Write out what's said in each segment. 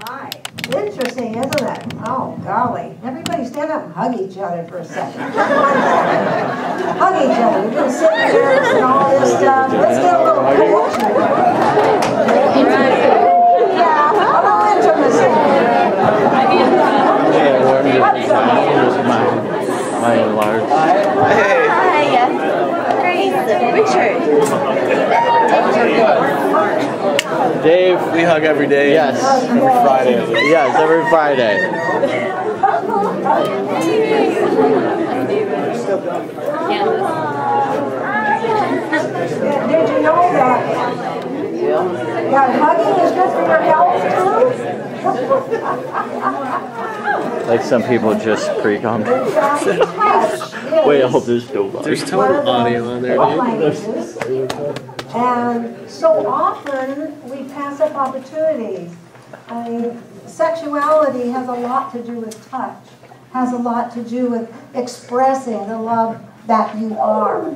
Hi. Interesting, isn't it? Oh, golly. Everybody stand up and hug each other for a second. Hug each other. We're going to sit there and all this stuff. Let's get a little connection. Yeah, a little intimacy. My enlarged. Hi, Grace, Richard. Dave, we hug every day. Yes. Every Friday. Yes, every Friday. Did you know that hugging is good for your health too? Like some people just pre-cum. Wait, I'll just go by. There's total audio on there, dude. And so often we pass up opportunities. I mean, sexuality has a lot to do with touch, has a lot to do with expressing the love that you are.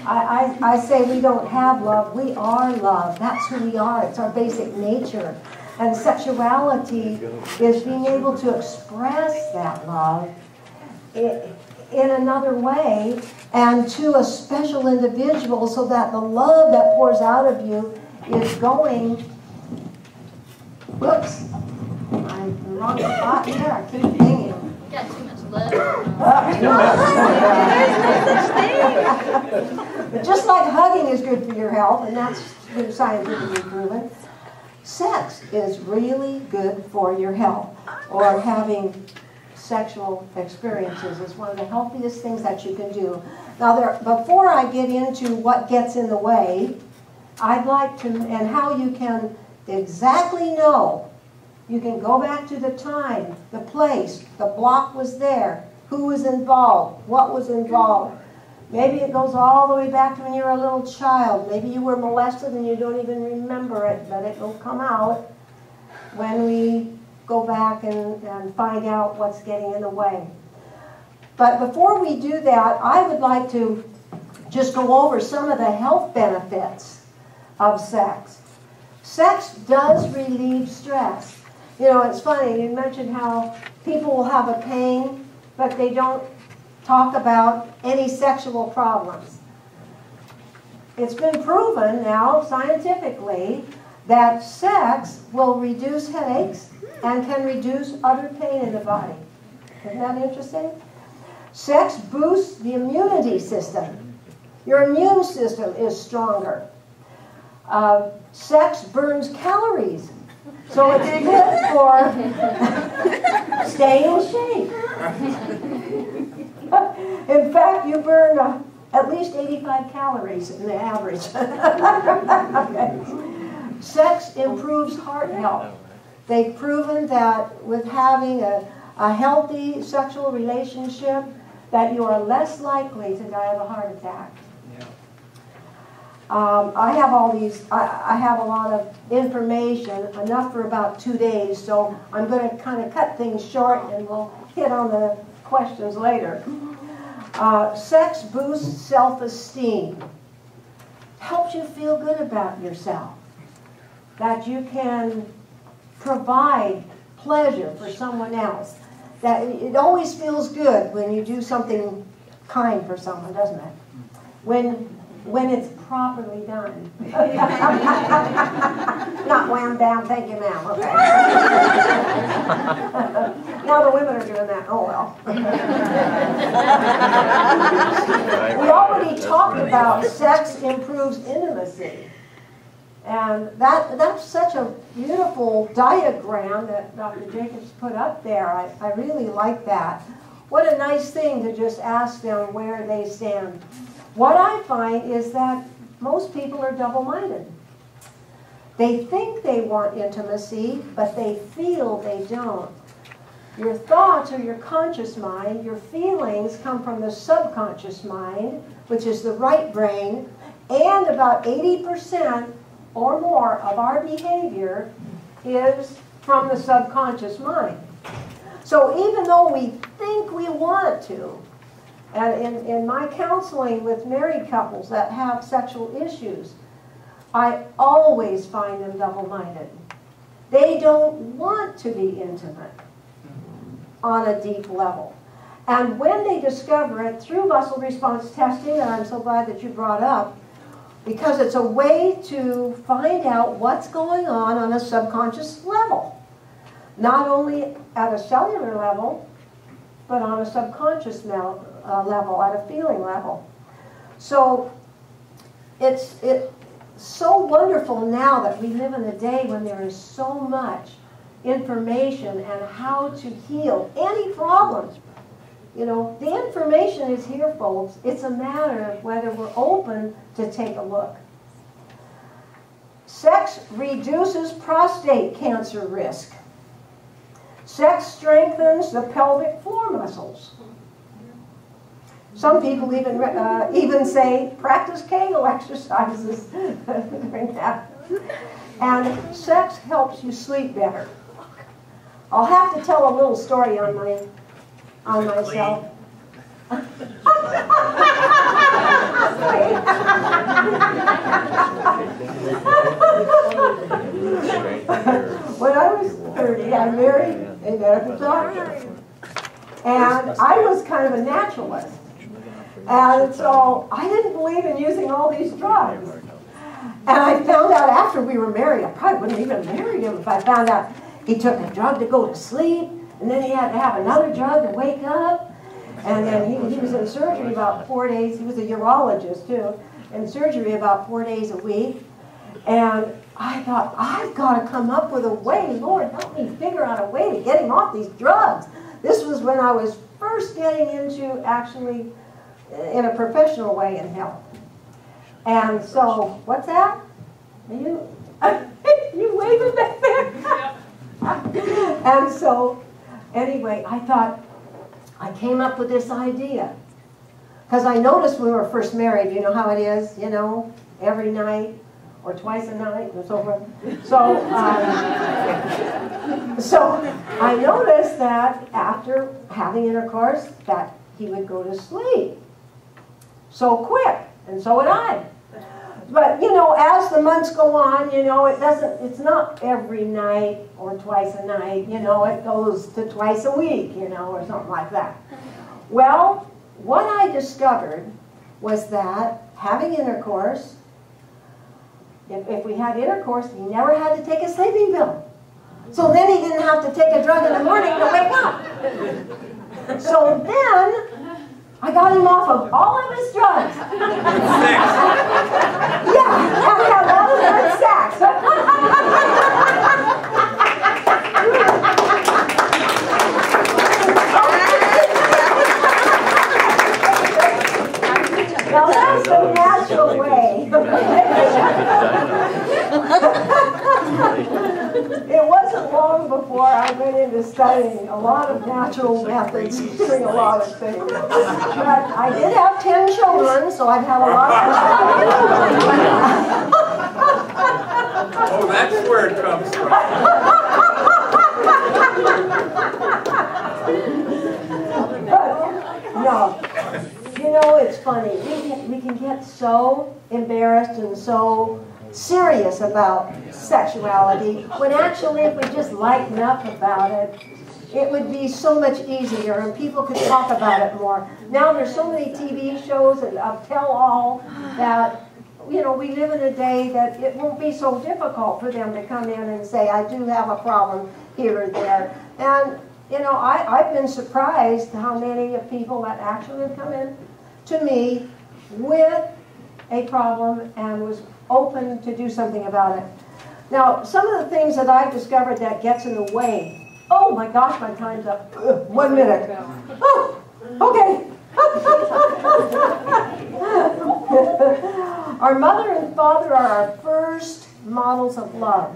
I say we don't have love, we are love. That's who we are, it's our basic nature. And sexuality is being able to express that love in another way and to a special individual so that the love that pours out of you is going, whoops, I'm in the wrong spot here, I keep thinking. You got too much love. But just like hugging is good for your health, and that's been scientifically proven, sex is really good for your health, or having sexual experiences is one of the healthiest things that you can do. Now, before I get into what gets in the way, I'd like to, and how you can exactly know. You can go back to the time, the place, the block was there, who was involved, what was involved. Maybe it goes all the way back to when you were a little child. Maybe you were molested and you don't even remember it, but it will come out when we go back and find out what's getting in the way. But before we do that, I would like to just go over some of the health benefits of sex. Sex does relieve stress. You know, it's funny, you mentioned how people will have a pain, but they don't talk about any sexual problems. It's been proven now, scientifically, that sex will reduce headaches and can reduce other pain in the body. Isn't that interesting? Sex boosts the immunity system. Your immune system is stronger. Sex burns calories. So it's good for staying in shape. In fact, you burn at least 85 calories in the average. Okay. Sex improves heart health. They've proven that with having a healthy sexual relationship, that you are less likely to die of a heart attack. I have all these, I have a lot of information, enough for about 2 days, so I'm going to kind of cut things short and we'll hit on the questions later. Sex boosts self-esteem. Helps you feel good about yourself. That you can provide pleasure for someone else. That it always feels good when you do something kind for someone, doesn't it? When it's properly done. Not wham bam, thank you ma'am, okay. Now the women are doing that, oh well. We already talked about sex improves intimacy. And that's such a beautiful diagram that Dr. Jacobs put up there. I really like that. What a nice thing to just ask them where they stand. What I find is that most people are double-minded. They think they want intimacy, but they feel they don't. Your thoughts are your conscious mind. Your feelings come from the subconscious mind, which is the right brain, and about 80% or more of our behavior is from the subconscious mind. So even though we think we want to, and in my counseling with married couples that have sexual issues, I always find them double-minded. They don't want to be intimate on a deep level. And when they discover it through muscle response testing, and I'm so glad that you brought up, because it's a way to find out what's going on a subconscious level. Not only at a cellular level, but on a subconscious level, at a feeling level. So it's so wonderful now that we live in a day when there is so much information and how to heal any problems. You know, the information is here, folks. It's a matter of whether we're open to take a look. Sex reduces prostate cancer risk. Sex strengthens the pelvic floor muscles. Some people even say practice Kegel exercises during that. And sex helps you sleep better. I'll have to tell a little story on myself. When I was 30, I married a medical doctor. And I was kind of a naturalist. And so I didn't believe in using all these drugs. And I found out after we were married, I probably wouldn't even marry him if I found out he took a drug to go to sleep, and then he had to have another drug to wake up. And then he was in surgery about 4 days. He was a urologist, too, in surgery about 4 days a week. And I thought, I've got to come up with a way. Lord, help me figure out a way to get him off these drugs. This was when I was first getting into actually in a professional way in health. And so, what's that? Are you, you waving back there? And so, anyway, I thought, I came up with this idea. Because I noticed when we were first married, you know how it is, you know, every night or twice a night and so forth. So, so I noticed that after having intercourse, that he would go to sleep so quick, and so would I. But, you know, as the months go on, you know, it's not every night or twice a night, you know, it goes to twice a week, you know, or something like that. Well, what I discovered was that having intercourse, if we had intercourse, he never had to take a sleeping pill. So then he didn't have to take a drug in the morning to wake up. So then, I got him off of all of his drugs. Yeah, and had all of good sex. Now that's the natural way. It wasn't long before I went into studying a lot of natural methods, doing a lot of things. But I did have 10 children, so I've had a lot of Oh, that's where it comes from. But, no. You know, it's funny. We can get so embarrassed and so serious about sexuality, when actually if we just lighten up about it, it would be so much easier and people could talk about it more. Now there's so many TV shows and tell-all that, you know, we live in a day that it won't be so difficult for them to come in and say, I do have a problem here or there. And, you know, I've been surprised how many of people that actually have come in to me with a problem and was open to do something about it. Now, some of the things that I've discovered that gets in the way. Oh my gosh, my time's up. 1 minute. Oh, okay. Our mother and father are our first models of love.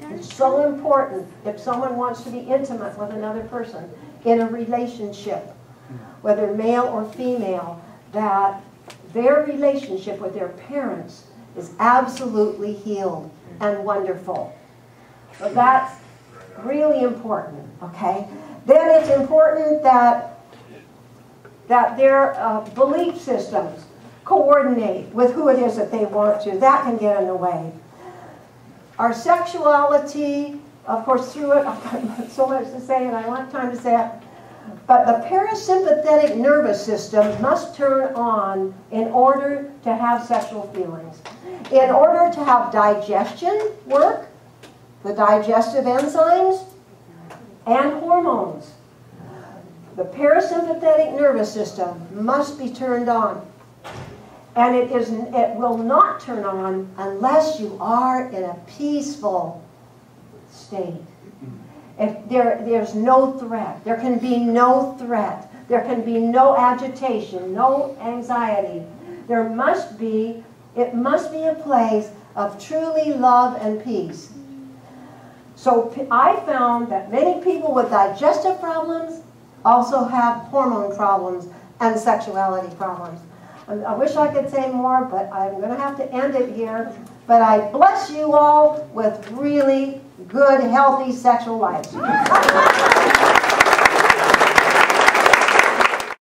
It's so important if someone wants to be intimate with another person in a relationship, whether male or female, that their relationship with their parents is absolutely healed and wonderful. So that's really important, okay? Then it's important that their belief systems coordinate with who it is that they want to. That can get in the way. Our sexuality of course, through it, I've got so much to say, and I want time to say it. But the parasympathetic nervous system must turn on in order to have sexual feelings. In order to have digestion work, the digestive enzymes, and hormones, the parasympathetic nervous system must be turned on. And it will not turn on unless you are in a peaceful state. If there's no threat, there can be no threat, there can be no agitation, no anxiety. It must be a place of truly love and peace. So I found that many people with digestive problems also have hormone problems and sexuality problems. I wish I could say more, but I'm going to have to end it here. But I bless you all with really good, healthy sexual lives.